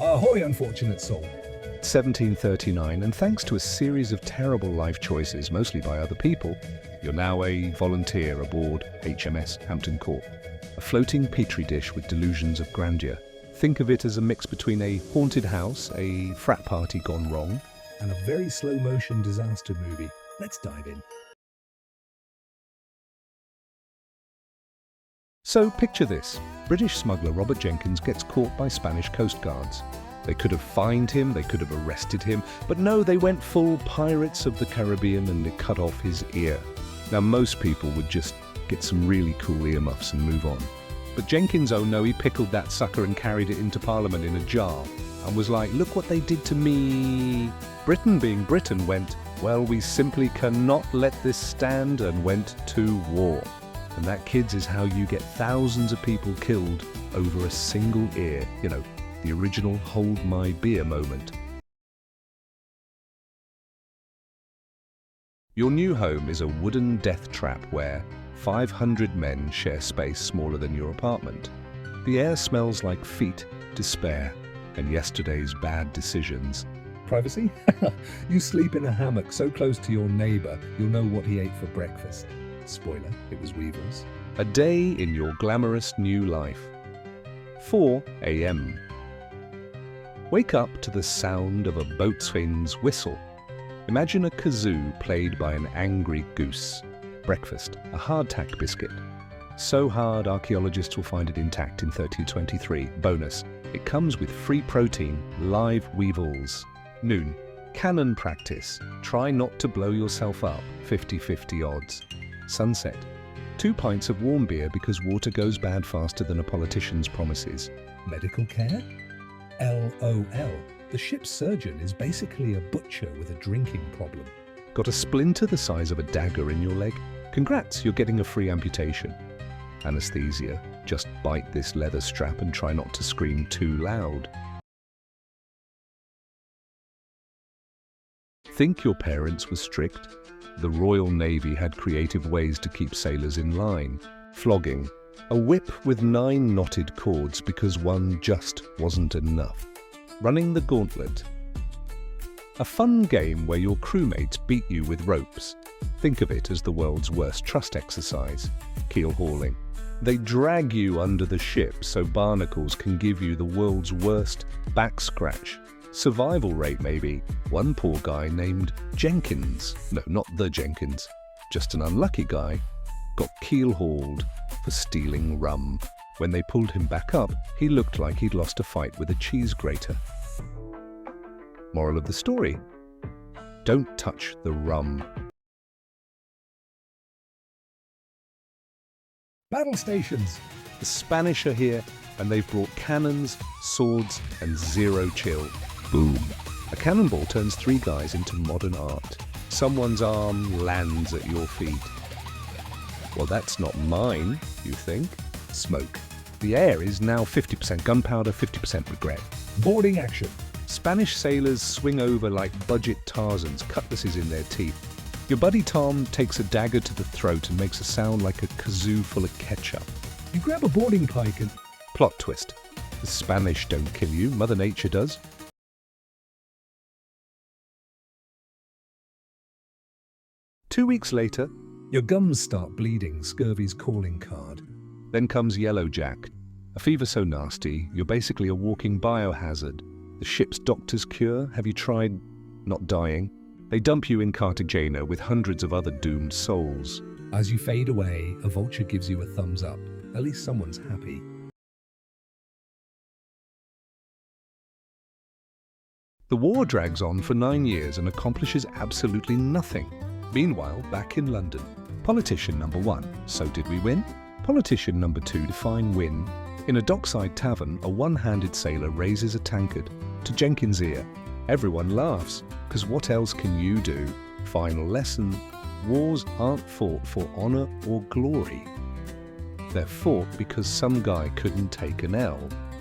Ahoy, unfortunate soul. 1739, and thanks to a series of terrible life choices, mostly by other people, you're now a volunteer aboard HMS Hampton Court, a floating petri dish with delusions of grandeur. Think of it as a mix between a haunted house, a frat party gone wrong, And a very slow-motion disaster movie. Let's dive in. So picture this. British smuggler Robert Jenkins gets caught by Spanish Coast Guards. They could have fined him, they could have arrested him, but no, they went full Pirates of the Caribbean and they cut off his ear. Now most people would just get some really cool earmuffs and move on. But Jenkins, oh no, he pickled that sucker and carried it into Parliament in a jar and was like, look what they did to me. Britain, being Britain, went, well, we simply cannot let this stand, and went to war. And that, kids, is how you get thousands of people killed over a single ear. You know, the original hold my beer moment. Your new home is a wooden death trap where 500 men share space smaller than your apartment. The air smells like feet, despair, and yesterday's bad decisions. Privacy? You sleep in a hammock so close to your neighbour, you'll know what he ate for breakfast. Spoiler, it was weevils. A day in your glamorous new life. 4 a.m. Wake up to the sound of a boatswain's whistle. Imagine a kazoo played by an angry goose. Breakfast, a hardtack biscuit. So hard, archaeologists will find it intact in 3023. Bonus, it comes with free protein, live weevils. Noon, cannon practice. Try not to blow yourself up, 50-50 odds. Sunset, 2 pints of warm beer because water goes bad faster than a politician's promises. Medical care? LOL. The ship's surgeon is basically a butcher with a drinking problem. Got a splinter the size of a dagger in your leg? Congrats, you're getting a free amputation. Anesthesia, just bite this leather strap and try not to scream too loud. Think your parents were strict? The Royal Navy had creative ways to keep sailors in line. Flogging, a whip with 9 knotted cords because one just wasn't enough. Running the gauntlet, a fun game where your crewmates beat you with ropes. Think of it as the world's worst trust exercise. Keel hauling. They drag you under the ship so barnacles can give you the world's worst back scratch. Survival rate maybe. One poor guy named Jenkins, no, not the Jenkins, just an unlucky guy, got keel hauled for stealing rum. When they pulled him back up, he looked like he'd lost a fight with a cheese grater. Moral of the story: don't touch the rum. Battle stations! The Spanish are here, and they've brought cannons, swords, and zero chill. Boom. A cannonball turns 3 guys into modern art. Someone's arm lands at your feet. Well, that's not mine, you think. Smoke. The air is now 50% gunpowder, 50% regret. Boarding action. Spanish sailors swing over like budget Tarzans, cutlasses in their teeth. Your buddy Tom takes a dagger to the throat and makes a sound like a kazoo full of ketchup. You grab a boarding pike and... Plot twist. The Spanish don't kill you, Mother Nature does. Two weeks later, Your gums start bleeding, Scurvy's calling card. then comes Yellow Jack. A fever so nasty, you're basically a walking biohazard. The ship's doctor's cure, have you tried not dying? They dump you in Cartagena with hundreds of other doomed souls. As you fade away, a vulture gives you a thumbs up. At least someone's happy. The war drags on for 9 years and accomplishes absolutely nothing. Meanwhile, back in London, politician number 1, so did we win? Politician number 2, define win. In a dockside tavern, a one-handed sailor raises a tankard to Jenkins Ear. Everyone laughs, because what else can you do? Final lesson: wars aren't fought for honor or glory. They're fought because some guy couldn't take an L.